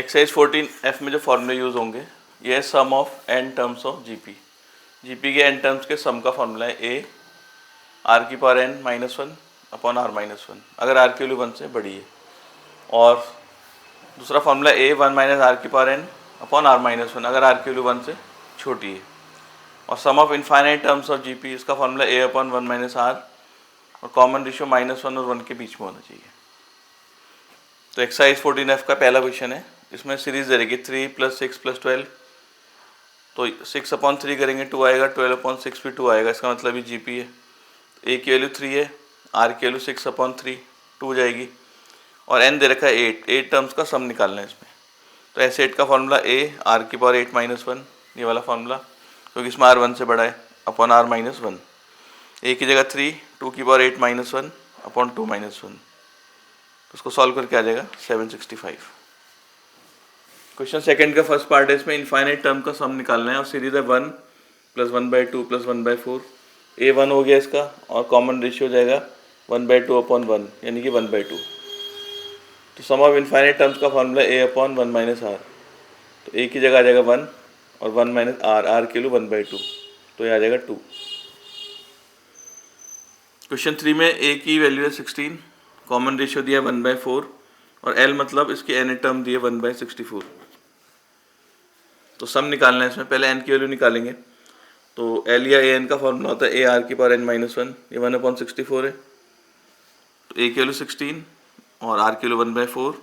Exercise 14F में जो फॉर्मूले यूज़ होंगे ये है sum of N terms of GP. GP के एन टर्म्स के सम का फॉर्मूला है ए आर की power N minus one upon R minus one, अगर आर की वैल्यू वन से बड़ी है। और दूसरा formula A one minus R की power N upon R minus one, अगर आर की वैल्यू वन से छोटी है। और sum of infinite terms of GP, इसका formula A upon one minus are, और कॉमन रेशियो माइनस वन और वन के बीच में होना चाहिए। तो एक्सरसाइज 14F का पहला क्वेश्चन है, इसमें सीरीज दे रहेगी 3 + 6 + 12, तो 6/3 करेंगे 2 आएगा, 12/6 भी 2 आएगा, इसका मतलब ये जीपी है। ए की वैल्यू 3 है, आर की वैल्यू 6/3 2 जाएगी, और एन दे रखा है 8 टर्म्स का सम निकालना है इसमें। तो ऐसे 8 का फॉर्मूला ए आर की पावर 8 माइनस वन, ये वाला फॉर्मूला, क्योंकि इसमें आर वन से बड़ा है, अपॉन आर माइनस वन। ए की जगह 3, 2 की power 8 minus one upon 2 minus one, तो उसको सॉल्व करके आ जाएगा 765। क्वेश्चन सेकंड का फर्स्ट पार्ट है, इसमें इनफाइनाइट टर्म का सम निकालना है और सीरीज है 1 + 1/2 + 1/4। ए 1 हो गया इसका, और कॉमन रेशियो हो जाएगा 1/2/1, यानी कि 1/2। तो सम ऑफ इनफाइनाइट टर्म्स का formula A upon 1 minus R, तो ए की जगह आ जाएगा 1 और 1 माइनस आर की वैल्यू 1/2, तो ये आ जाएगा 2। क्वेश्चन 3 में ए की वैल्यू है 16, कॉमन रेशियो दिया 1/4, और एल मतलब इसकी एन टर्म दी है 1/64। तो सम निकालना है इसमें, पहले एन की वैल्यू निकालेंगे। तो एल या ए एन का फॉर्मूला होता है ए आर की पावर एन माइनस वन, ये 1/64 है। तो ए की वैल्यू 16 और आर की वैल्यू 1/4,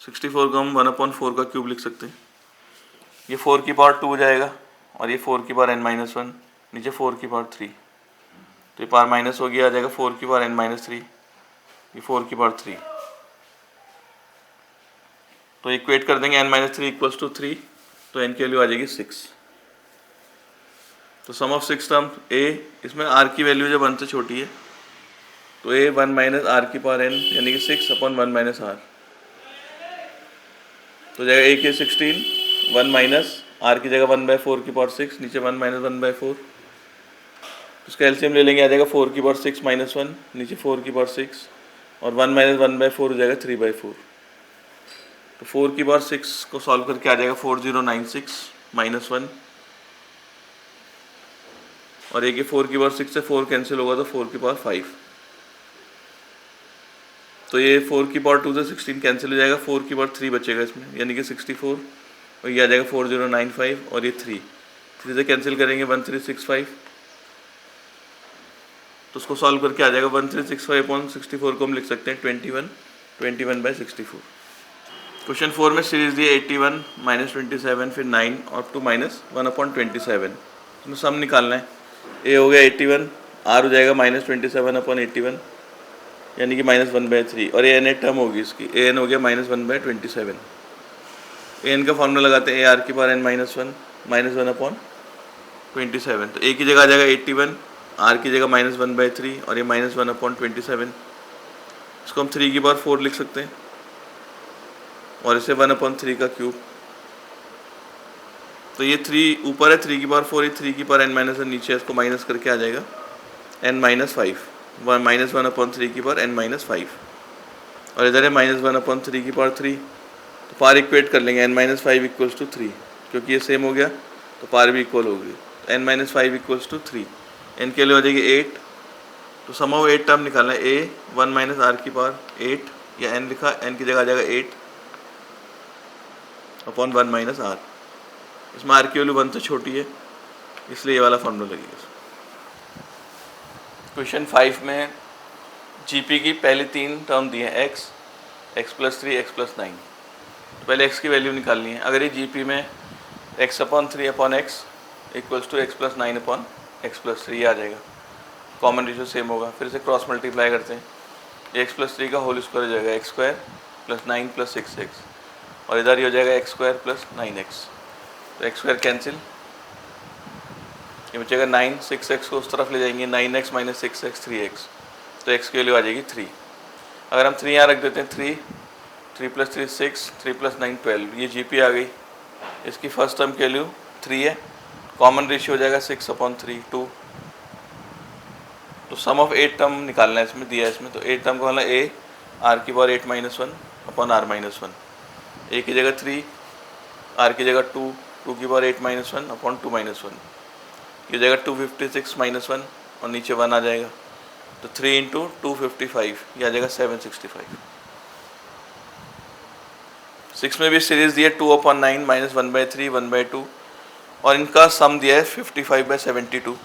64 को हम 1/4 का क्यूब लिख सकते हैं। ये 4 की पावर 2 हो जाएगा, और ये 4 की पावर एन माइनस वन, नीचे 4 की पावर 3, तो ये पावर माइनस हो गया, आ जाएगा 4 की पावर एन माइनस 3, ये 4 की पावर 3। तो इक्वेट कर देंगे n-3 = 3, तो n की वैल्यू आ जाएगी 6। तो सम ऑफ 6 टर्म a, इसमें r की वैल्यू जब 1 से छोटी है तो a 1 माइनस आर की पावर n, यानी कि 6/1 माइनस आर, तो जाएगा a की 16, 1 माइनस आर की जगह 1/4 की पावर 6, नीचे 1 माइनस 1/4, उसका एलसीएम ले लेंगे, आ जाएगा 4 की पावर 6 माइनस 1, नीचे 4 की पावर 6, और 1 माइनस 1/4 हो जाएगा 3/4। तो 4 की पावर 6 को सॉल्व करके आ जाएगा 4096 माइनस 1, और एक 4 की पावर 6 से 4 कैंसिल होगा तो 4 की पावर 5, तो ये 4 की पावर 2 से 16 कैंसिल हो जाएगा, 4 की पावर 3 बचेगा इसमें, यानी कि 64, और ये आ जाएगा 4095, और ये 3 से कैंसिल करेंगे 1365, तो उसको सॉल्व करके आ जाएगा 1365/64 को हम लिख सकते हैं 21/64। क्वेश्चन 4 में सीरीज दी 81 - 27 फिर 9 और 2 - 1/27, इसमें सम निकालना है। ए हो गया 81, आर हो जाएगा -27/81, यानी कि -1/3, और ए एन टर्म होगी इसकी, ए एन हो गया -1/27। ए एन का फॉर्मूला लगाते हैं ए आर की पावर एन माइनस वन -1/27, तो ए की जगह आ जाएगा 81, आर की जगह -1/3, और ये -1/27, इसको हम 3 की पावर 4 लिख सकते हैं, और इसे 1/3 का क्यूब, तो ये 3 ऊपर है, 3 की पावर 4, ये 3 की पावर n माइनस वन नीचे है, इसको माइनस करके आ जाएगा n-5, -1/3 की पावर n-5, और इधर है -1/3 की पावर 3, तो पावर इक्वेट कर लेंगे n-5 = 3, क्योंकि ये सेम हो गया तो पावर भी इक्वल होगी, तो n-5 = 3, n के लिए हो जाएगी 8। तो सम ऑफ 8 टर्म निकालना है, a 1 माइनस आर की पावर 8, या n लिखा, n की जगह आ जाएगा 8 अपॉन 1 माइनस आर, इसमें आर की वैल्यू 1 से छोटी है, इसलिए ये वाला फॉर्मूला लगेगा। क्वेश्चन 5 में जीपी की पहले 3 टर्म दी हैं, x + 3 x + 9, तो पहले x की वैल्यू निकालनी है। अगर ये जीपी में x/3/x = x + 9/x + 3 आ जाएगा, कॉमन रेशियो सेम होगा, फिर इसे क्रॉस मल्टीप्लाई करते हैं, ये x + 3 का होल स्क्वायर हो जाएगा x² + 9 + 6x, और इधर ही हो जाएगा x² + 9x, तो x² कैंसिल, ये बचेगा 9, 6x को उस तरफ ले जाएंगे, 9x - 6x 3x, तो x की वैल्यू आ जाएगी 3। अगर हम 3 यहाँ रख देते हैं, 3 + 3 6, 3 + 9 12, ये जीपी आ गई, इसकी फर्स्ट टर्म की वैल्यू 3 है, कॉमन रेशियो हो जाएगा 6/3 2। तो सम ऑफ 8 टर्म निकालना है, इसमें दिया है इसमें, तो 8 टर्म का मतलब ए आर की पावर 8 - 1 अपॉन आर माइनस 1, ए की जगह 3, आर की जगह 2, 2 की पावर 8 माइनस 1 अपॉन 2 माइनस 1, की जगह 256 माइनस 1 और नीचे 1 आ जाएगा, तो 3 इंटू 255 ये आ जाएगा 765। 6 में भी सीरीज दी है 2/9 माइनस 1/3 1/2 और इनका सम दिया है 55/72।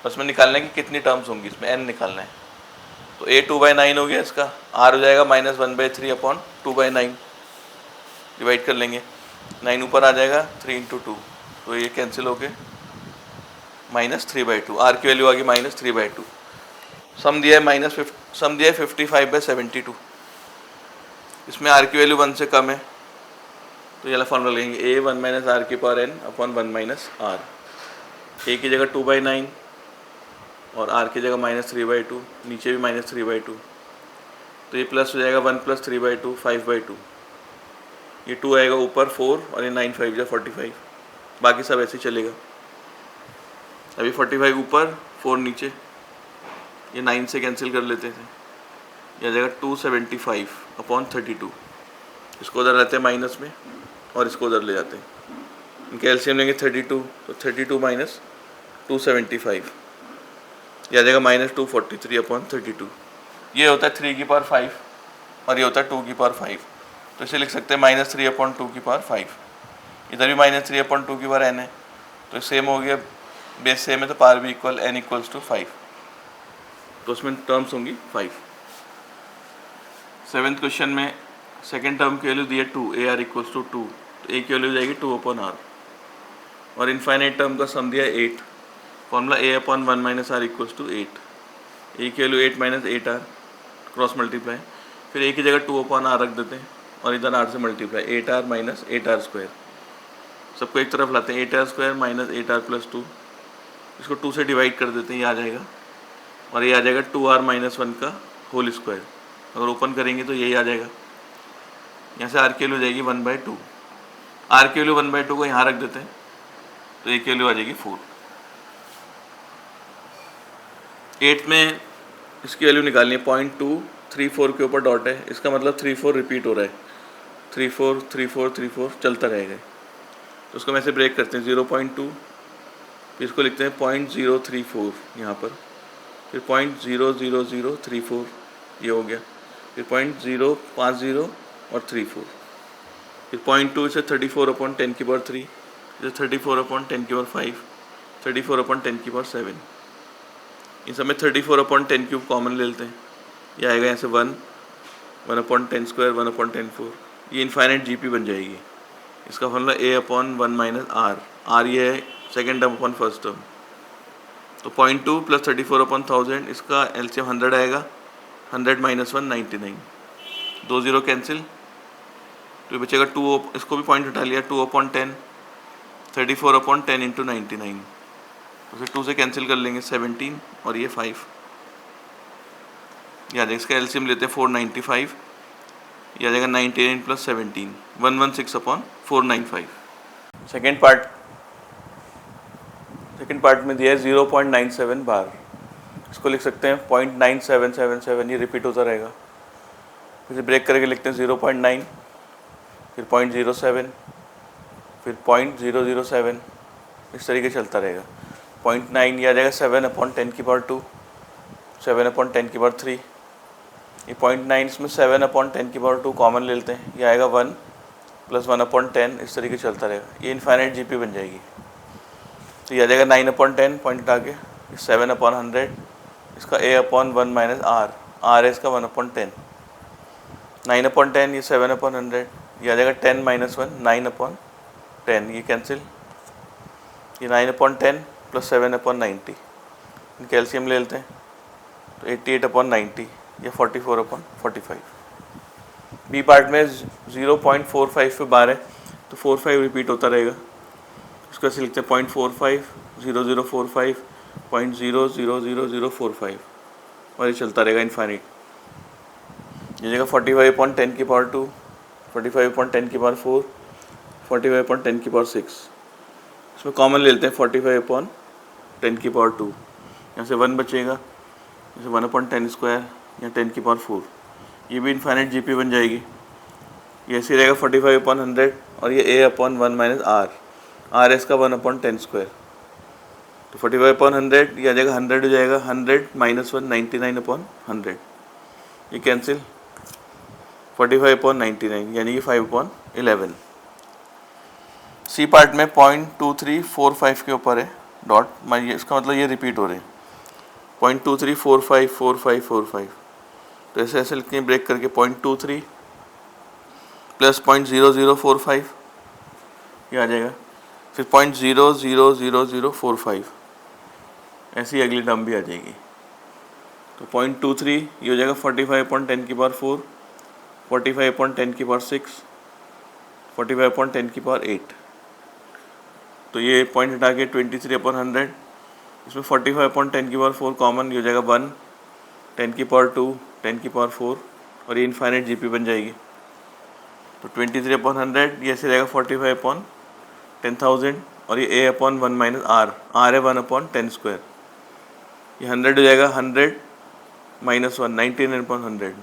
बस में निकालना है कि कितनी टर्म्स होंगी, इसमें n निकालना है। तो a 2/9 हो गया, इसका r हो जाएगा माइनस 1/3 अपॉन 2/9, डिवाइड कर लेंगे, 9 ऊपर आ जाएगा, 3 इंटू 2, तो ये कैंसिल हो गए, माइनस 3/2, r की वैल्यू आ गई माइनस 3/2। सम दिया है सम दिया है 55/72, इसमें r की वैल्यू 1 से कम है, तो ये वाला फॉर्मूला लेंगे, a 1 माइनस r की power n upon 1 minus r। a की जगह 2/9 और r की जगह माइनस 3/2, नीचे भी माइनस 3/2, तो ये प्लस हो जाएगा 1 प्लस 3/2 5/2, ये 2 आएगा ऊपर 4 और ये 9 5 45, बाकी सब ऐसे ही चलेगा। अभी 45 ऊपर 4 नीचे, ये 9 से कैंसिल कर लेते थे, यह आ जाएगा 275 अपॉन 32, इसको उधर रहते हैं माइनस में और इसको उधर ले जाते हैं, इनके एलसीएम लेंगे 32, तो 32 माइनस 275 यह आ जाएगा माइनस 243 अपॉन 32। ये होता है 3 की पावर 5 और ये होता है 2 की पावर 5, तो इसे लिख सकते हैं माइनस 3 अपॉन 2 की पावर 5। इधर भी माइनस 3 अपॉन 2 की पावर n है, तो सेम हो गया, बेस सेम है तो पावर भी इक्वल, n इक्वल्स टू 5, तो उसमें टर्म्स होंगी 5। 7th क्वेश्चन में सेकेंड टर्म की वैल्यू दी है 2, ए आर इक्वल्स टू 2, तो ए की वैल्यू जाएगी 2 अपॉन आर, और इनफाइनाइट टर्म का सम दिया है 8, formula a upon 1 minus R equals to 8, A की value 8 minus 8 R, cross multiply, फिर ए की जगह 2 अपॉन आर रख देते हैं और इधर आर से multiply, 8r minus 8r square, सबको एक तरफ लाते हैं, 8r square minus 8r plus 2, इसको 2 से डिवाइड कर देते हैं, ये आ जाएगा, और ये आ जाएगा 2r माइनस 1 का होल स्क्वायर, अगर ओपन करेंगे तो यही आ जाएगा, यहाँ से r की वैल्यू हो जाएगी 1/2, r की वैल्यू 1/2 को यहाँ रख देते हैं, तो ए की वैल्यू आ जाएगी 4। 8 में इसकी वैल्यू निकालनी है, 0.234 के ऊपर डॉट है, इसका मतलब 34 रिपीट हो रहा है, 34 34 34 चलता रहेगा, तो उसको मैं ऐसे ब्रेक करते हैं, 0.2, फिर इसको लिखते हैं 0.034 यहाँ पर, फिर 0.00034 ये हो गया, फिर 0.050 और 34, फिर 0.2 से 34/10 की पावर 3, इसे 34/10 की पावर 5, 34/10 की पावर 7, इन सब में 34/10 क्यूब कॉमन ले लेते हैं, ये आएगा यहाँ से 1, 1/10 स्क्वायर 1/10 ये इनफाइनाइट जीपी बन जाएगी। इसका formula a upon 1 minus r ये है second term upon first term, तो 0.2 प्लस 34/1000, इसका एलसीएम 100 आएगा, 100 माइनस 1 99, 2 0 कैंसिल, तो ये बचेगा 2, इसको भी पॉइंट हटा लिया, 2/10, 34/10 इंटू 99, तो फिर 2 से कैंसिल कर लेंगे, 17 और ये 5, ये आ जाएगा, इसका एलसीएम लेते हैं 495, ये आ जाएगा 99 प्लस 17 116/495। सेकेंड पार्ट में दिया है 0.97 बार, इसको लिख सकते हैं 0.9777, ये रिपीट होता रहेगा, फिर ब्रेक करके लिखते हैं 0.9, फिर 0.07, फिर 0.007, इस तरीके चलता रहेगा, 0.9 ये आ जाएगा 7/10 की पावर 2, 7/10 की पावर 3, ये 0.9 इसमें 7/10 की पावर 2 कॉमन ले लेते हैं, ये आएगा 1 प्लस 1/10, इस तरीके चलता रहेगा, ये इनफाइनाइट जीपी बन जाएगी, तो ये आ जाएगा 9/10 पॉइंट हटा के 7/100, इसका a अपॉन 1 माइनस r है इसका 1/10, 9/10 ये 7/100, ये आ जाएगा 10 माइनस 1 9/10, ये कैंसिल, ये 9/10 प्लस 7/90, इनके एलसीएम ले लेते हैं, तो 88/90 या 44/45। बी पार्ट में 0.45 पे बार है, तो 45 रिपीट होता रहेगा, इसको ऐसे लिखते हैं 0.45 0045 0.00045 और ये चलता रहेगा इनफाइनाइट, ये जगह 45/10 की पावर 2, 45/10 की पावर 4, 45/10 की पावर 6, इसमें कॉमन ले लेते हैं 45/10 की पावर 2, यहाँ से 1 बचेगा, जैसे 1/10 स्क्वायर या 10 की पावर 4, ये भी इनफाइनाइट जीपी बन जाएगी, ये ऐसे रहेगा 45/100 और ये a upon 1 minus R S का 1/10²। तो 45/100 ये आ जाएगा 100 हो जाएगा, 100 माइनस 1 99/100, ये कैंसिल 45/99 यानी कि 5/11। सी पार्ट में 0.2345 के ऊपर है डॉट, इसका मतलब ये रिपीट हो रहे हैं 0.23454545। तो ऐसे ऐसे लिखते हैं ब्रेक करके 0.23 प्लस 0.0045 ये आ जाएगा, फिर 0.000045 ऐसी अगली टर्म भी आ जाएगी। तो 0.23 ये हो जाएगा 45/10⁴, 45/10⁶, 45/10⁸। तो ये पॉइंट हटा के 23/100, इसमें 45/10⁴ कॉमन, ये हो जाएगा 1, 10⁻², 10⁻4 और ये इनफाइनाइट जीपी बन जाएगी। तो 23/100 ये ऐसे रहेगा 45/10,000 और ये a/1 माइनस आर है 1/10²। ये 100 हो जाएगा, 100 माइनस 1 99/100,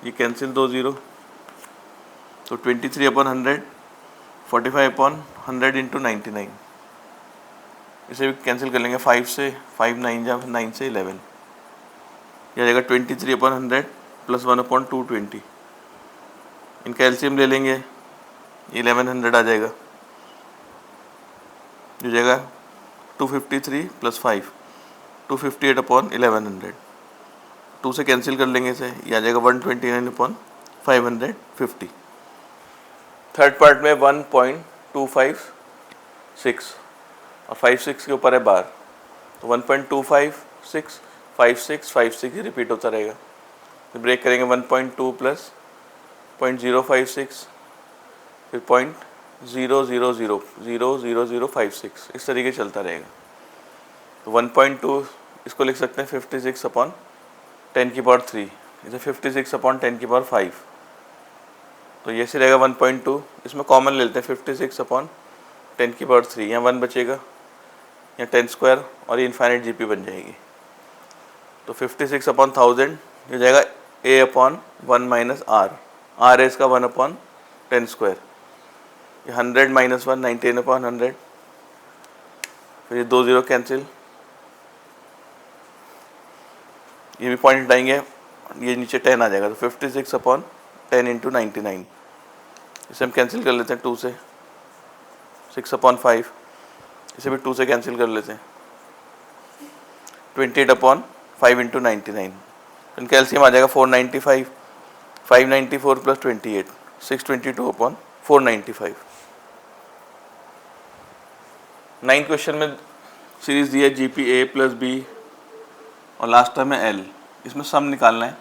ये कैंसिल 2 0। तो 23/100 45/100 इंटू 99, इसे भी कैंसिल कर लेंगे 5 से, 5 9 जा 9 से 11, यह जाएगा 23/100 प्लस 1/220। इनका एलसीएम ले लेंगे, 1100 आ जाएगा, हो जाएगा 253 प्लस 5 258/1100। 2 से कैंसिल कर लेंगे इसे, यह आ जाएगा 129/550। थर्ड पार्ट में 1.256 और 56 के ऊपर है बार, तो 1.256 56 56 ही रिपीट होता रहेगा। तो ब्रेक करेंगे 1.2 प्लस 0.056 फिर 0.000000056 इस तरीके चलता रहेगा। तो 1.2 इसको लिख सकते हैं 56/10⁻3, इसे 56/10⁵। तो ये से रहेगा 1.2, इसमें कॉमन ले लेते हैं 56/10⁻3, यहाँ 1 बचेगा, यहाँ 10² और ये इनफाइनाइट जीपी बन जाएगी। तो 56/1000 हो जाएगा a/1 माइनस आर है इसका 1/10²। ये 100 माइनस 1 99/100, फिर ये 2 0 कैंसिल, ये भी पॉइंट हटाएंगे, ये नीचे 10 आ जाएगा। तो 56/10 इंटू 99, इसे हम कैंसिल कर लेते हैं 2 से, 6/5 इसे भी 2 से कैंसिल कर लेते हैं, 28/5 इंटू 99। इनका एलसीएम आ जाएगा 495, 594 प्लस 28 622/495। 9 क्वेश्चन में सीरीज दी है जीपी ए प्लस बी और लास्ट टर्म है एल, इसमें सम निकालना है।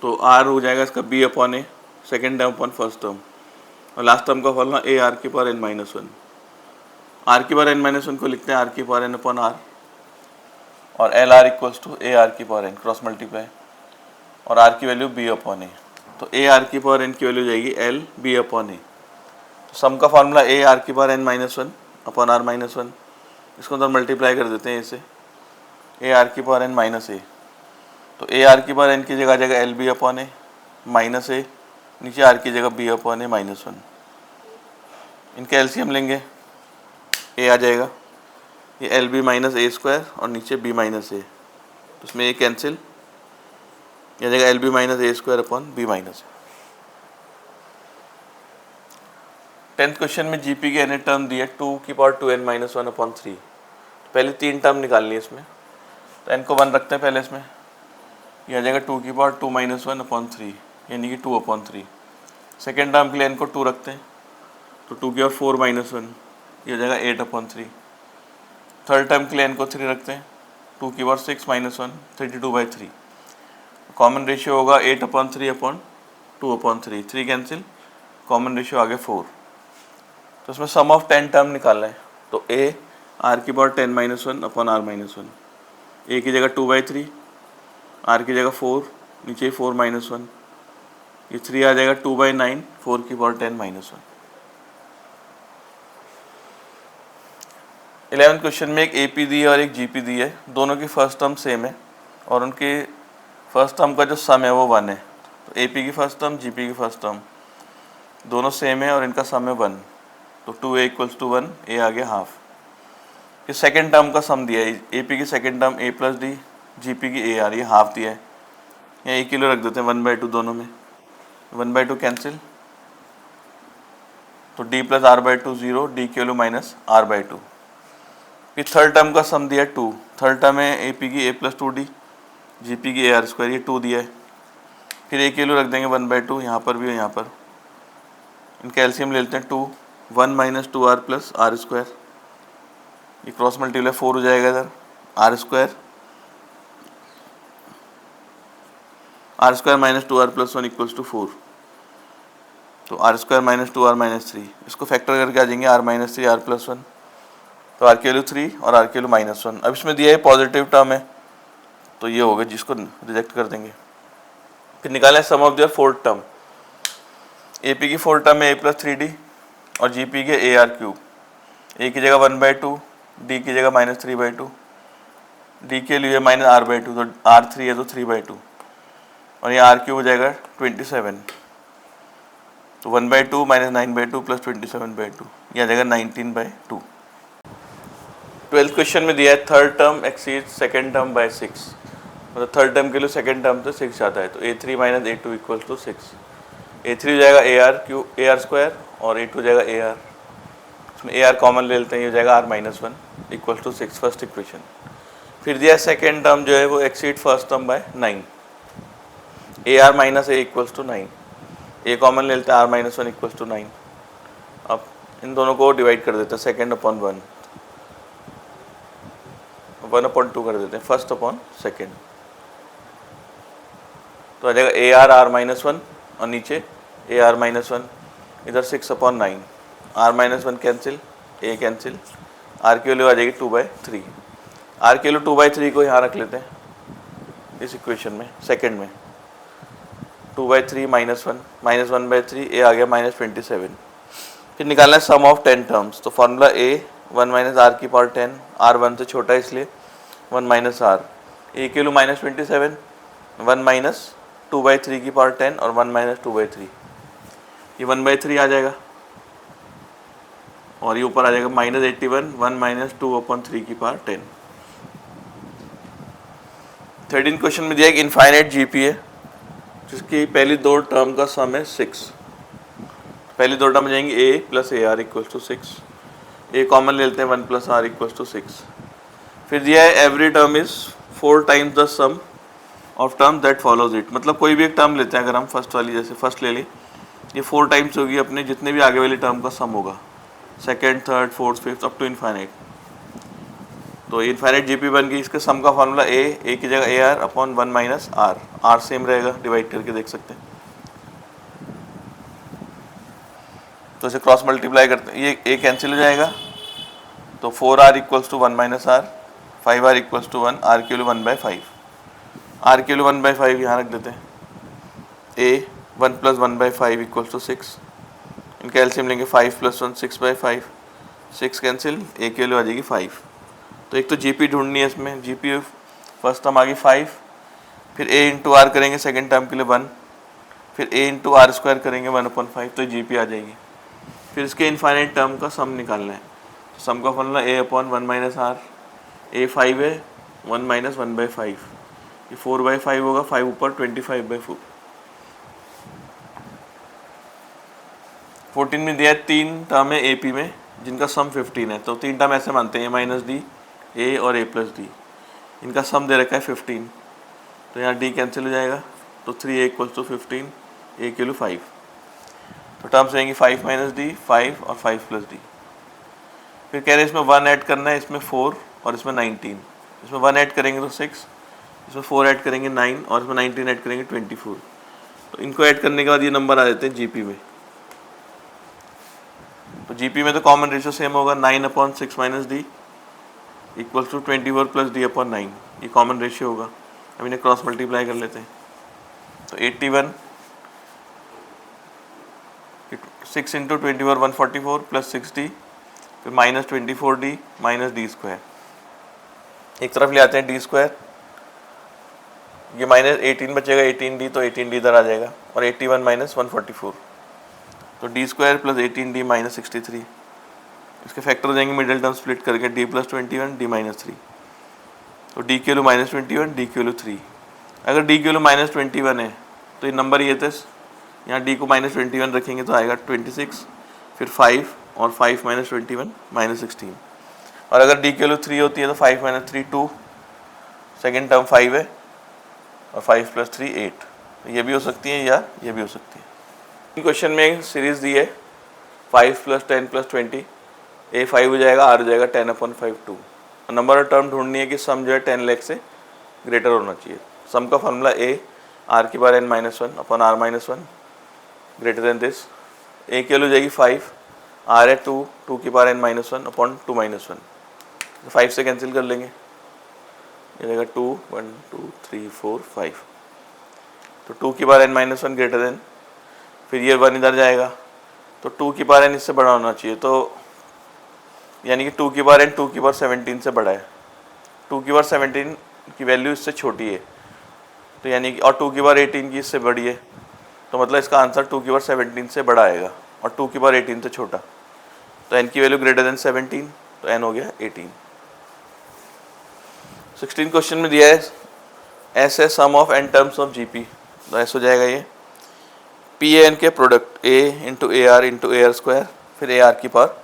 तो आर हो जाएगा इसका b/a, second term upon first term, और लास्ट टर्म का formula a r⁴ n-1। r⁴ n-1 को लिखते हैं r⁴n/r और L R equals to a r⁴n cross multiply, और r की वैल्यू b/a। तो a r⁴n की वैल्यू जाएगी l b/a। तो सम का formula a r⁴n-1 upon r-1, इसको अंदर मल्टीप्लाई कर देते हैं इसे, a r⁴n-a। तो a r⁴n की जगह आ जाएगा l b/a माइनस a, नीचे r की जगह b/a-1। इनके एलसीएम लेंगे, a आ जाएगा, ये एल बी माइनस a² और नीचे b माइनस a, तो उसमें a कैंसिल, यह जाएगा L B minus a² upon b minus a। 10th question में जीपी के एन टर्म दिया 2⁻2n-1/3। पहले 3 टर्म निकालनी है इसमें, तो n को 1 रखते हैं पहले इसमें, यह आ जाएगा 2⁻2-1/3 यानी कि 2/3। सेकेंड टर्म के लिए n को 2 रखते हैं, तो 2⁻4-1 ये हो जाएगा 8/3। थर्ड टर्म के लिए n को 3 रखते हैं, 2⁻6-1 32/3। कॉमन रेशियो होगा 8/3/2/3, 3 कैंसिल, कॉमन रेशियो आ गया 4। तो इसमें सम ऑफ 10 टर्म निकालना है, तो a r⁴10-1 upon r-1, a की जगह 2/3, r की जगह 4, नीचे 4-1, ये 3 आ जाएगा 2/9 4⁻10-1। 11th क्वेश्चन में एक AP दी है और एक GP दी है, दोनों की फर्स्ट टर्म सेम है और उनके फर्स्ट टर्म का जो सम है वो 1 है। तो ए पी की फर्स्ट टर्म, जी पी की फर्स्ट टर्म दोनों सेम है और इनका सम है 1, तो 2a इक्वल्स टू 1, ए आ गया हाफ। फिर सेकेंड टर्म का सम दिया है, ए पी की second term a plus D, G P की a आ रही है, हाफ दिया है, यहाँ 1 किलो रख देते हैं 1/2 दोनों में, 1/2 कैंसिल, तो d प्लस r/2 0, d की वैल्यू माइनस r/2। फिर थर्ड टर्म का सम दिया है 2, थर्ड टर्म है ए पी की a plus 2d, G P की ar², ये 2 दिया है। फिर 1 किलो रख देंगे 1/2, यहाँ पर भी और यहाँ पर, इनका एलसीएम ले लेते हैं 2, 1 माइनस 2r प्लस r², ये क्रॉस मल्टीप्लाई 4 हो जाएगा इधर, r² minus 2r plus 1 equals to 4, तो r² माइनस 2r माइनस 3, इसको फैक्टर करके आ जाएंगे r माइनस 3 r प्लस 1, तो r की वैल्यू 3 और r की वैल्यू माइनस 1। अब इसमें दिया है पॉजिटिव टर्म है, तो ये होगा जिसको रिजेक्ट कर देंगे। फिर निकालें sum of their fourth term, A P की फोर्थ टर्म है a प्लस 3d और जी पी के ar³, ए की जगह 1/2, डी की जगह माइनस 3/2, डी के लिए माइनस r/2, तो r3 है तो 3/2, और ये r³ हो जाएगा 27, तो 1/2 माइनस 9/2 प्लस 27/2, यह आ जाएगा 19/2। 12th क्वेश्चन में दिया है third term exceed second term by 6, मतलब थर्ड टर्म के लिए सेकेंड टर्म से 6 आता है, तो a3 minus a2 equal to 6, a3 हो जाएगा ar² और a2 हो जाएगा ar, इसमें ar कॉमन ले लेते हैं, ये हो जाएगा r minus 1 equal to 6, first equation. फिर दिया सेकेंड टर्म जो है वो exceed first term by 9, ar minus a equals to 9, a common ले लेते हैं, r माइनस 1 इक्वल्स टू 9। अब इन दोनों को डिवाइड कर देते हैं, सेकेंड अपॉन 1/2 कर देते हैं, फर्स्ट अपॉन सेकेंड, तो आ जाएगा ar r माइनस 1 और नीचे ar माइनस 1, इधर 6/9, r minus 1 cancel, a cancel, r की वैल्यू आ जाएगी 2/3, r की वैल्यू 2/3 को यहाँ रख लेते हैं इस इक्वेशन में, सेकेंड में 2/3 माइनस 1, माइनस 1/3, a आ गया माइनस 27। फिर निकालना है सम ऑफ 10 टर्म्स, तो फॉर्मूला a 1 माइनस r की पावर 10, r 1 से छोटा है इसलिए 1 माइनस r, a की वैल्यू माइनस 27, 1 माइनस 2/3 की पावर 10 और 1 माइनस 2/3, ये 1/3 आ जाएगा, और ये ऊपर आ जाएगा माइनस 81, 1 माइनस 2/3 की पावर 10। 13 क्वेश्चन में दिया एक इनफाइनाइट जीपी है जिसकी पहली दो टर्म का सम है 6, पहली दो टर्म जाएंगी a plus AR equals to 6, a common ले लेते हैं 1 प्लस r इक्वल्स टू 6। फिर दिया है every term is 4 times the sum of term that follows it, मतलब कोई भी एक टर्म लेते हैं, अगर हम फर्स्ट वाली जैसे फर्स्ट ले ली, ये 4 टाइम्स होगी अपने जितने भी आगे वाली टर्म का सम होगा, second, third, fourth, fifth up to infinite. तो इनफाइनाइट जीपी बन गई, इसके सम का फॉर्मूला a की जगह AR upon 1 minus r same रहेगा, डिवाइड करके देख सकते हैं, तो इसे क्रॉस मल्टीप्लाई करते हैं, ये a कैंसिल हो जाएगा, तो 4r equals to 1 minus r, 5r equals to 1, r की वैल्यू 1/5, r की वैल्यू 1/5 यहाँ रख देते हैं, a 1 प्लस 1/5 इक्वल्स टू 6, इनका एलसीएम लेंगे 5 प्लस 1 6/5, 6 कैंसिल, a की वैल्यू आ जाएगी 5। तो एक तो जीपी ढूंढनी है इसमें, जीपी फर्स्ट टर्म आ गई 5, फिर a इंटू आर करेंगे सेकेंड टर्म के लिए 1, फिर a इंटू r² करेंगे 1/5, तो जीपी आ जाएगी। फिर इसके इनफाइनाइट टर्म का सम निकालना है, तो सम का formula a upon 1 minus r, a 5 है, 1 माइनस 1/5, ये 4/5 होगा, 5 ऊपर 25/4। 14 में दिया है 3 टर्म है AP में जिनका सम 15 है, तो 3 टर्म ऐसे मानते हैं a माइनस डी, a और a प्लस डी, इनका सम दे रखा है 15, तो यहाँ d कैंसिल हो जाएगा, तो 3a इक्वल्स टू 15, a की वैल्यू 5, तो टर्म्स रहेंगी 5 माइनस डी, 5 और 5 प्लस डी। फिर कह रहे हैं इसमें 1 ऐड करना है, इसमें 4 और इसमें 19, इसमें 1 ऐड करेंगे तो 6, इसमें 4 ऐड करेंगे 9 और इसमें 19 ऐड करेंगे 24, तो इनको ऐड करने के बाद ये नंबर आ जाते हैं जीपी में। तो जीपी में तो कॉमन रेशियो सेम होगा, 9/6 minus D equals to 24 plus D upon 9, ये कॉमन रेशियो होगा। अब इन्हें क्रॉस मल्टीप्लाई कर लेते हैं, तो 81, 6 इंटू 24 144 प्लस 6d, फिर माइनस 24d माइनस d², एक तरफ ले आते हैं d², ये माइनस 18 बचेगा 18d, तो 18d इधर आ जाएगा और 81 माइनस 144, तो D square plus 18d minus 63। इसके फैक्टर हो जाएंगे मिडिल टर्म स्प्लिट करके, d प्लस 21 d माइनस 3, तो डी की वैल्यू माइनस 21, डी की वैल्यू 3। अगर डी की वैल्यू माइनस 21 है तो ये नंबर ये थे, यहाँ डी को माइनस 21 रखेंगे तो आएगा 26, फिर 5 और 5 माइनस 21 माइनस 16। और अगर डी की वैल्यू 3 होती है तो 5 माइनस 3 2, सेकेंड टर्म 5 है और 5 प्लस 3 8, ये भी हो सकती है या ये भी हो सकती है। क्वेश्चन में एक सीरीज दी है 5 प्लस 10 प्लस 20, ए 5 हो जाएगा, आर हो जाएगा 10/5 2। नंबर ऑफ टर्म ढूंढनी है कि सम जो है 10 लाख से ग्रेटर होना चाहिए। सम का फॉर्मूला ए आर की power n minus 1 upon R minus 1 greater than this. A की वैल्यू जाएगी 5, आर है 2, 2 की power n minus 1 upon 2 minus 1, तो 5 से कैंसिल कर लेंगे, ये जाएगा 2 1 2 3 4 5, तो 2 की power n minus 1 greater then, फिर ये 1 इधर जाएगा, तो 2 की पावर n इससे बड़ा होना चाहिए, तो यानी कि 2 की पावर n 2 की पावर 17 से बड़ा है। 2 की पावर 17 की वैल्यू इससे छोटी है, तो यानी कि और 2 की पावर 18 की इससे बड़ी है, तो मतलब इसका आंसर 2 की पावर 17 से बड़ा आएगा और 2 की पावर 18 से छोटा, तो n की वैल्यू ग्रेटर देन 17, तो n हो गया 18। 16 क्वेश्चन में दिया है एस है sum of n terms of GP, तो ऐसा हो जाएगा ये पी ए एन के product a into A R square, फिर ए आर की पावर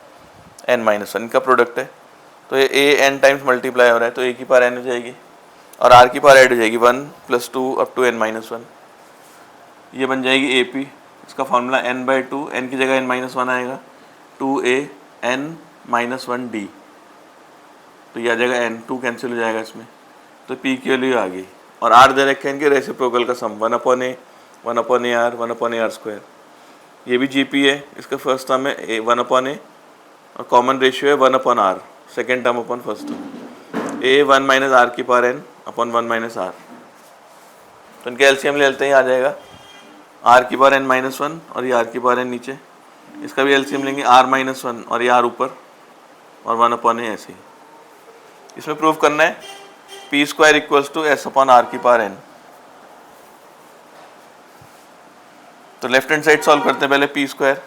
n माइनस 1 का प्रोडक्ट है, तो ये a n टाइम्स मल्टीप्लाई हो रहा है, तो a की पावर n हो जाएगी और r की पावर ऐड हो जाएगी 1 + 2 अप टू n माइनस 1, ये बन जाएगी AP। इसका फार्मूला n/2, n की जगह n माइनस 1 आएगा, 2a n माइनस 1d, तो ये आ जाएगा n, 2 कैंसिल हो जाएगा इसमें, तो p की वैल्यू आ गई। और r दे रखे हैं इनके रेसिप्रोकल का सम 1/a 1/ar 1/ar स्क्वायर, ये भी GP है। इसका फर्स्ट टर्म है 1/a और कॉमन रेशियो है 1/r, second term upon first term, a 1 minus R की power n upon 1 minus R, तो इनके एलसीएम ले लेते हैं, आ जाएगा r की पावर n माइनस 1 और ये r की पावर n नीचे, इसका भी एलसीएम लेंगे r माइनस 1 और ये r ऊपर और 1/a ऐसे ही। इसमें प्रूव करना है p square equals to s upon r की पावर n, तो लेफ्ट हैंड साइड सॉल्व करते हैं पहले p स्क्वायर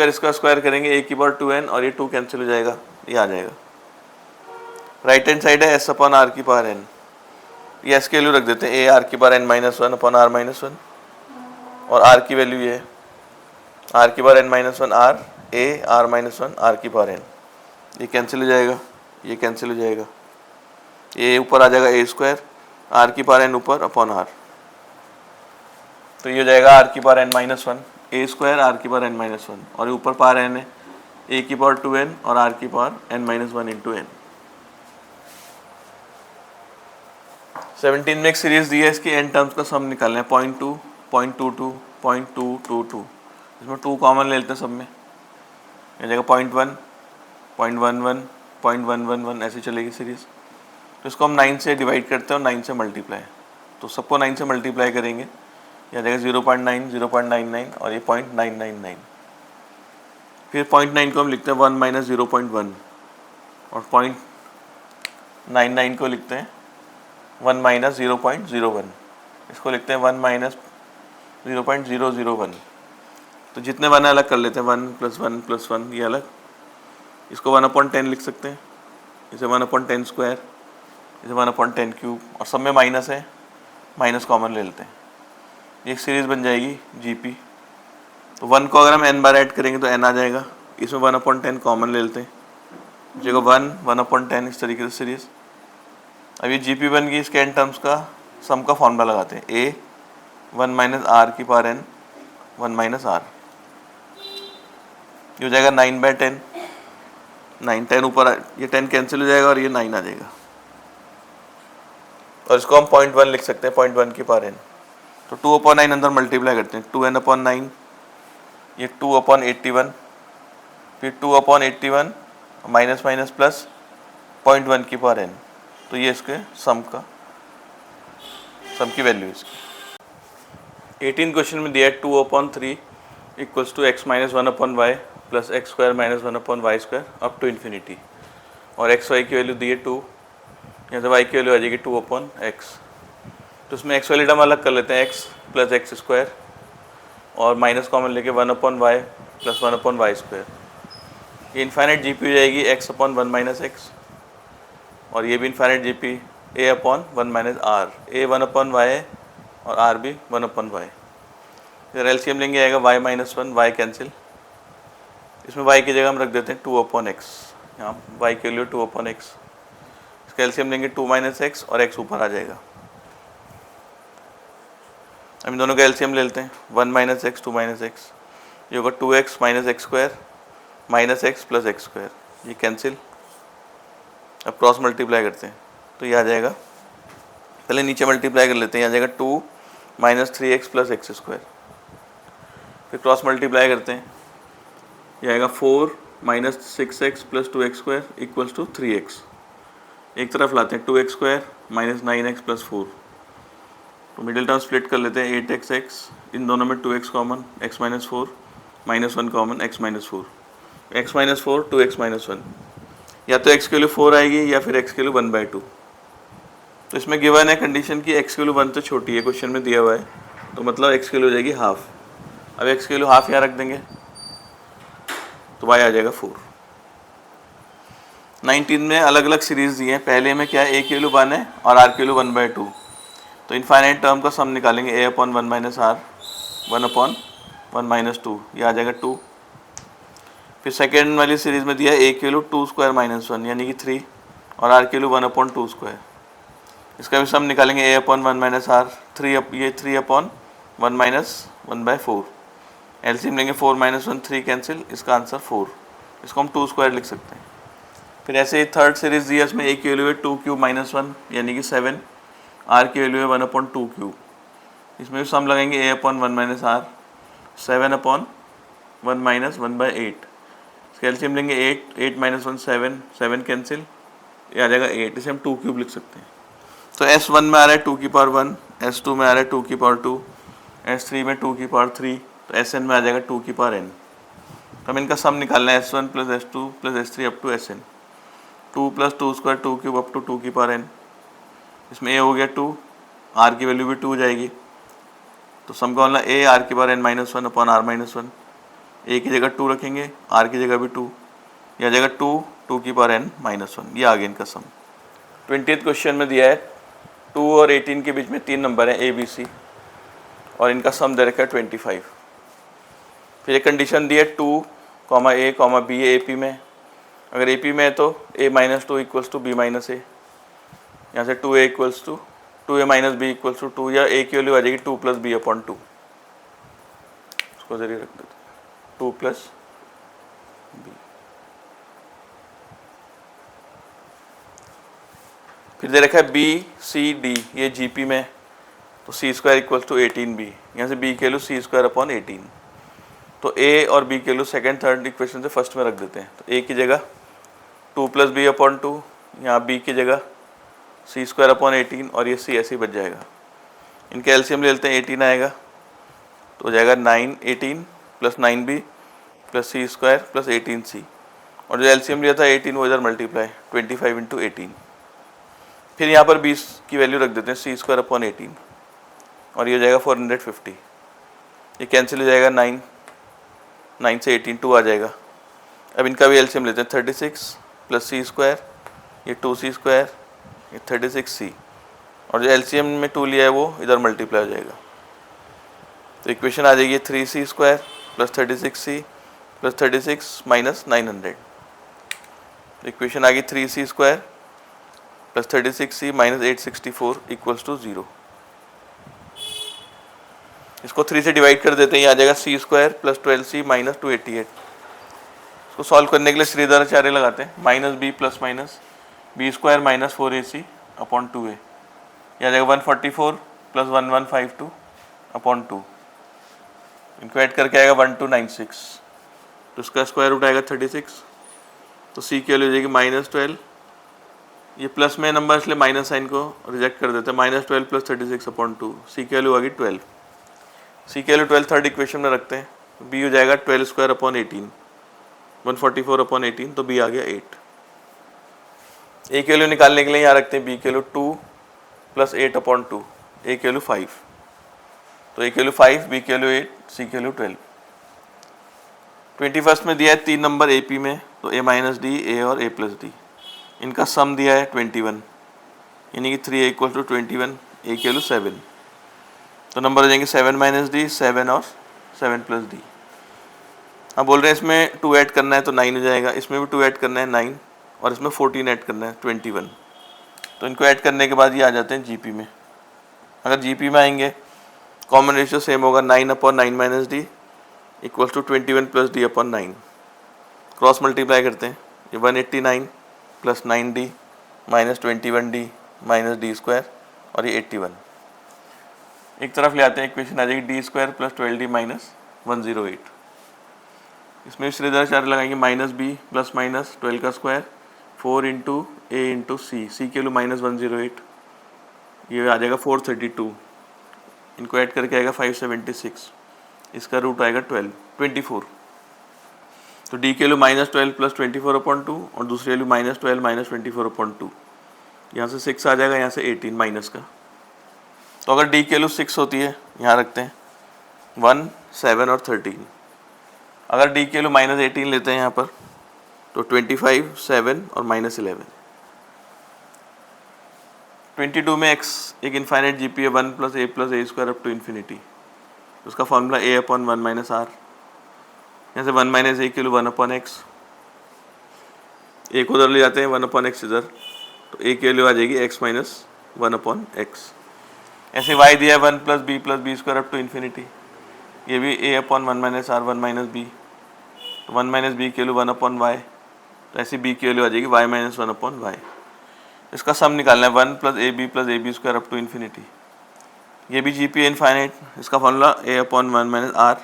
इसका स्क्वायर करेंगे a की पावर 2n और ये 2 कैंसिल हो जाएगा, ये आ जाएगा। राइट हैंड साइड है s अपॉन r की पावर n, ये s की वैल्यू रख देते हैं a r की power n minus 1 upon r minus 1 और r की वैल्यू ये है r की power n minus 1 r a r minus 1 r की पावर n, ये कैंसिल हो जाएगा, ये कैंसिल हो जाएगा, ये ऊपर आ जाएगा a स्क्वायर r की पावर n ऊपर अपॉन r, तो ये हो जाएगा r की power n minus 1 a square r की पावर n माइनस 1 और ऊपर पावर n है a की पावर 2n और r की power n minus 1 into n। 17 में एक सीरीज दी है, इसकी n टर्म्स का सम निकालना है 0.2 0.22 0.222, इसमें 2 कॉमन ले लेते हैं सब में, ये जगह 0.1 0.11 0.111 ऐसी चलेगी सीरीज, तो इसको हम 9 से डिवाइड करते हैं और 9 से मल्टीप्लाई, तो सबको 9 से मल्टीप्लाई करेंगे, यह जगह 0.9 0.99 और ये 0.999, फिर 0.9 को हम लिखते हैं 1 माइनस 0.1 और 0.99 को लिखते हैं 1 माइनस 0.01, इसको लिखते हैं 1 माइनस 0.001, तो जितने 1 अलग कर लेते हैं 1 + 1 + 1 ये अलग, इसको 1/10 लिख सकते हैं, इसे 1/10 स्क्वायर, इसे 1/10 क्यूब, और सब में माइनस है, माइनस कॉमन ले लेते हैं, एक सीरीज बन जाएगी GP। तो 1 को अगर हम n बार ऐड करेंगे तो n आ जाएगा, इसमें 1/10 कॉमन ले लेते हैं, जगह 1 1/10 इस तरीके से सीरीज। अब ये GP बन गई, इसके n टर्म्स का सम का फॉर्मूला लगाते हैं, a 1 माइनस r की पावर n 1 माइनस r, ये हो जाएगा 9/10, 9 10 ऊपर, ये 10 कैंसिल हो जाएगा और ये 9 आ जाएगा, और इसको हम 0.1 लिख सकते हैं, 0.1 की पावर n, तो 2/9 अंदर मल्टीप्लाई करते हैं, 2n/9, ये 2/81, फिर 2/81 माइनस माइनस प्लस 0.1 की पावर n, तो ये इसके सम की वैल्यू इसकी। 18 क्वेश्चन में दिया है 2/3 equals to x minus 1/y plus X square minus 1/y square up to infinity, और xy की वैल्यू दी है 2, यहाँ से y की वैल्यू आ जाएगी 2/x। तो उसमें एक्स वाली टर्म अलग कर लेते हैं, एक्स प्लस एक्स स्क्वायर और माइनस कॉमन लेके 1/y प्लस 1/y स्क्वायर। ये इन्फाइनाइट जी पी हो जाएगी एक्स अपॉन 1 माइनस एक्स, और ये भी infinite G P A upon 1 minus R, A 1/y है और आर भी 1/y। फिर एलसीएम लेंगे आएगा y माइनस 1, y कैंसिल, इसमें y की जगह हम रख देते हैं 2/x, यहाँ y के लिए 2/x। इसका एलसीएम लेंगे 2 माइनस एक्स और x ऊपर आ जाएगा। अब इन दोनों का एलसीएम ले लेते हैं, 1 माइनस एक्स 2 माइनस एक्स, ये होगा 2x minus x square minus x plus X square, ये कैंसिल। अब क्रॉस मल्टीप्लाई करते हैं तो ये आ जाएगा, पहले नीचे मल्टीप्लाई कर लेते हैं, यहाँ आ जाएगा 2 minus 3x plus X square. फिर क्रॉस मल्टीप्लाई करते हैं, ये आएगा 4 minus 6x plus 2x square equals to 3x। एक तरफ लाते हैं 2x square minus 9x plus 4, तो मिडिल टर्म स्प्लिट कर लेते हैं 8x, इन दोनों में 2x common, x minus 4 minus 1 common, x minus 4, x minus 4 2x minus 1, या तो x के लिए 4 आएगी या फिर x के लिए 1/2। तो इसमें गिवन है कंडीशन की x के लिए 1 तो छोटी है, क्वेश्चन में दिया हुआ है, तो मतलब x के लिए हो जाएगी हाफ। अब x के लिए हाफ यहाँ रख देंगे तो y आ जाएगा 4। 19 में अलग अलग सीरीज दी है, पहले में क्या है a के लिए 1 है और r के लिए 1/2, तो इनफाइनाइट टर्म का सम निकालेंगे a upon 1 minus r 1/1 minus 2, ये आ जाएगा 2। फिर सेकेंड वाली सीरीज में दिया है a के लिए 2 स्क्वायर माइनस 1 यानी कि 3 और r के लिए 1/2 स्क्वायर, इसका भी सम निकालेंगे a अपॉन 1 माइनस r 3, ये 3/1 माइनस 1/4, एलसीएम लेंगे 4 माइनस 1 3 कैंसिल, इसका आंसर 4, इसको हम 2 स्क्वायर लिख सकते हैं। फिर ऐसे ही थर्ड सीरीज दी है, इसमें a की वैल्यू है 2 क्यूब माइनस 1 यानी कि 7, r की वैल्यू है 1/2 क्यूब, इसमें भी सम लगाएंगे a upon 1 minus r 7/1 minus 1/8, इसका एलसीएम लेंगे 8 माइनस 1 7, 7 कैंसिल, ये आ जाएगा 8, इसे हम 2 क्यूब लिख सकते हैं। तो S1 में आ रहा है 2 की पावर 1, S2 में आ रहा है 2 की पावर 2, S3 में 2 की पावर 3, तो Sn में आ जाएगा 2 की पावर n। तो हम इनका सम निकालना है S1 plus S2 plus S3 up to Sn, 2 plus 2 square 2 cube up to 2 की पावर n, इसमें a हो गया 2, r की वैल्यू भी 2 हो जाएगी, तो सम का होना a r की power n minus 1 upon r minus 1, a की जगह 2 रखेंगे, r की जगह भी 2, यह आ जाएगा 2 की पावर n माइनस 1, ये आ गया इनका सम। 20th क्वेश्चन में दिया है 2 और 18 के बीच में 3 नंबर है a b c और इनका सम दे रखा है 25। फिर एक कंडीशन दी है 2, a, b ए पी में, अगर ए पी में है तो a minus 2 equals to B minus A, यहाँ से 2a equals to 2a minus B equals to 2, या a की वैल्यू आ जाएगी 2 प्लस बी अपॉन 2, उसको जरिए रख देते 2 प्लस बी। फिर दे रखा है बी सी डी, ये जी पी में, तो सी स्क्वायर इक्वल्स टू 18b, यहाँ से b के वैल्यू सी स्क्वायर अपॉन 18, तो a और b के वैल्यू सेकेंड थर्ड इक्वेशन से फर्स्ट में रख देते हैं, तो a की जगह 2 प्लस बी अपॉन 2, यहाँ b की जगह सी स्क्वायर अपॉन 18 और ये c ऐसे ही बच जाएगा। इनके एलसीएम ले लेते हैं, 18 आएगा तो हो जाएगा 9 18 प्लस 9b प्लस सी स्क्वायर प्लस 18c, और जो एलसीएम लिया था 18 वो इधर मल्टीप्लाई 25 इंटू 18, फिर यहाँ पर 20 की वैल्यू रख देते हैं सी स्क्वायर अपॉन 18 और ये हो जाएगा 450, ये कैंसिल हो जाएगा 9 से 18 2 आ जाएगा। अब इनका भी एलसीएम लेते हैं 36 प्लस सी स्क्वायर, ये 2c स्क्वायर, ये 36c, और जो एलसीएम में 2 लिया है वो इधर मल्टीप्लाई हो जाएगा, तो इक्वेशन आ जाएगी 3c square plus 36c plus 36 minus 900, तो इक्वेशन आ गई 3c square plus 36c minus 864 equals to 0। इसको 3 से डिवाइड कर देते हैं, ये आ जाएगा सी स्क्वायर प्लस 12c माइनस 288। इसको सॉल्व करने के लिए श्रीधराचार्य लगाते हैं, minus B plus minus B square minus 4ac upon 2a, ये आ जाएगा 144 प्लस 1152 अपॉन 2, इनको ऐड करके आएगा 1296, तो इसका स्क्वायर रूट आएगा 36, तो सी की वैल्यू हो जाएगी माइनस 12, ये प्लस में नंबर इसलिए माइनस साइन को रिजेक्ट कर देते हैं, माइनस 12 प्लस 36 अपॉन 2, सी की वैल्यू आ गई 12, सी की वैल्यू 12 थर्ड इक्वेशन में रखते हैं, बी हो जाएगा 12 स्क्वायर अपॉन 18 144 अपॉन 18, तो बी आ गया 8। ए की वैल्यू निकालने के लिए यहाँ रखते हैं बी की वैल्यू 2 प्लस 8 अपॉन 2, ए की वैल्यू 5, तो ए की वैल्यू 5, बी की वैल्यू 8, सी की वैल्यू 12। 21 में दिया है 3 नंबर ए पी में, तो ए माइनस डी, ए और ए प्लस डी, इनका सम दिया है 21, यानी कि 3 इक्वल टू 21, ए की वैल्यू 7, तो नंबर हो जाएंगे 7 माइनस डी, 7 और 7 प्लस डी। अब बोल रहे हैं इसमें 2 ऐड करना है तो 9 हो जाएगा, इसमें भी 2 ऐड करना है 9, और इसमें 14 ऐड करना है 21, तो इनको ऐड करने के बाद ये आ जाते हैं जीपी में। अगर जीपी में आएंगे कॉमन रेशियो सेम होगा, 9/9 minus D equals to 21 plus D upon 9, cross multiply करते हैं, ये 189 plus 9d minus 21d minus D square और ये 81, एक तरफ ले आते हैं, इक्वेशन आ जाएगी D square plus 12d minus 108। इसमें श्रीधर चार्ज लगाएंगे माइनस बी प्लस माइनस 12 का स्क्वायर 4 इंटू ए इंटू सी, सी के लिए माइनस 108, ये आ जाएगा 432, इनको ऐड करके आएगा 576, इसका रूट आएगा 24, तो डी के लिए माइनस 12 प्लस 24/2 और दूसरी वैल्यू माइनस 12 माइनस 24/2, यहाँ से 6 आ जाएगा, यहाँ से 18 माइनस का, तो अगर डी के वैल्यू 6 होती है, यहाँ रखते हैं 1, 7 और 13, अगर डी के वैल्यू माइनस 18 लेते हैं यहाँ पर, तो 25, 7 और माइनस 11। 22 में x एक इनफाइनाइट जीपी है 1 plus A square up to infinity, उसका formula a upon 1 minus R, यहाँ से 1 माइनस ए के लिए 1 अपॉन एक्स, ए को उधर ले जाते हैं 1 अपॉन एक्स इधर, तो ए के लिए आ जाएगी x माइनस 1 अपॉन एक्स। ऐसे y दिया है 1 plus B square up to infinity, ये भी a upon 1 minus R 1 minus B, तो 1 माइनस बी के लिए 1 अपॉन वाई, तो ऐसी बी की वैल्यू आ जाएगी y माइनस 1 अपॉन वाई। इसका सम निकालना है 1 plus A B square up to infinity, ये भी जी पी है इनफाइनाइट, इसका formula a upon 1 minus R,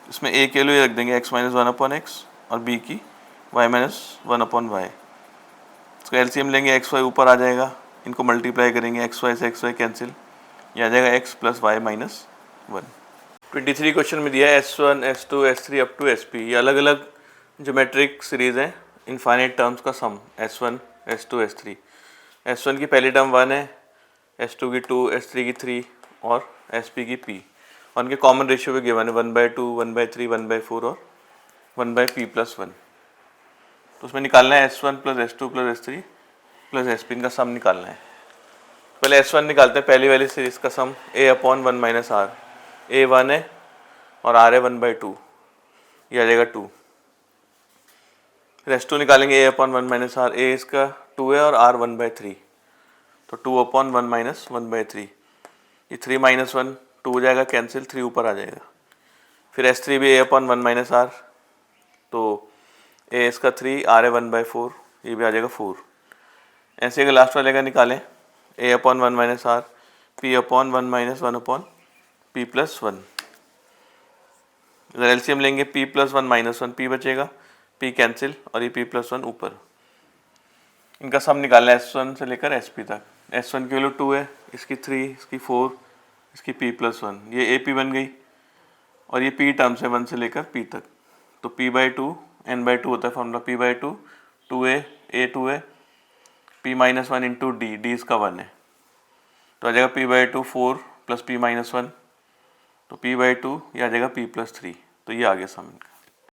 इसमें a के लिए रख देंगे x माइनस 1 अपॉन एक्स और b की y माइनस 1 अपॉन वाई, इसका एलसीएम लेंगे x y ऊपर आ जाएगा, इनको मल्टीप्लाई करेंगे x y से x y कैंसिल, ये आ जाएगा x plus Y minus 1। 23 question में दिया है S1, S2, S3 up to SP, ये अलग अलग ज्योमेट्रिक सीरीज है, इनफाइनाइट टर्म्स का सम S1, S2, S3। S1 की पहली टर्म 1 है, S2 की 2, S3 की 3 और SP की P, और उनके कॉमन रेशियो भी गिवन है 1/2, 1/3, 1/4 और 1/p+1, तो उसमें निकालना है S1 plus S2 plus S3 plus SP, इनका सम निकालना है। पहले S1 निकालते हैं, पहली वाली सीरीज का sum a upon 1 minus R, a 1 है और r है 1/2, ये आ जाएगा 2। फिर S2 निकालेंगे a upon 1 minus R, a इसका 2 है और r 1/3, तो 2 अपॉन 1 माइनस 1/3, ये 3 माइनस 1 2 हो जाएगा कैंसिल, 3 ऊपर आ जाएगा। फिर S3 भी a अपॉन 1 माइनस आर, तो a इसका 3, r है 1/4, ये भी आ जाएगा 4। ऐसे अगर लास्ट वाले का निकालें a upon 1 minus R, p upon 1 minus 1 upon p+1, इधर एलसीएम लेंगे p+1 माइनस 1, p बचेगा, p कैंसिल और ये p+1 ऊपर। इनका सम निकालना है S1 से लेकर SP तक। S1 की वैल्यू 2 है, इसकी 3, इसकी 4, इसकी p+1, ये AP बन गई, और ये p टर्म्स है 1 से लेकर p तक, तो p/2 n/2 होता है फॉर्मूला, p/2 2a, a 2 है, p-1 इंटू d, d इसका 1 है, तो आ जाएगा p/2 4 प्लस p-1, तो p/2 ये आ जाएगा p+3, तो ये आ गया सम इनका।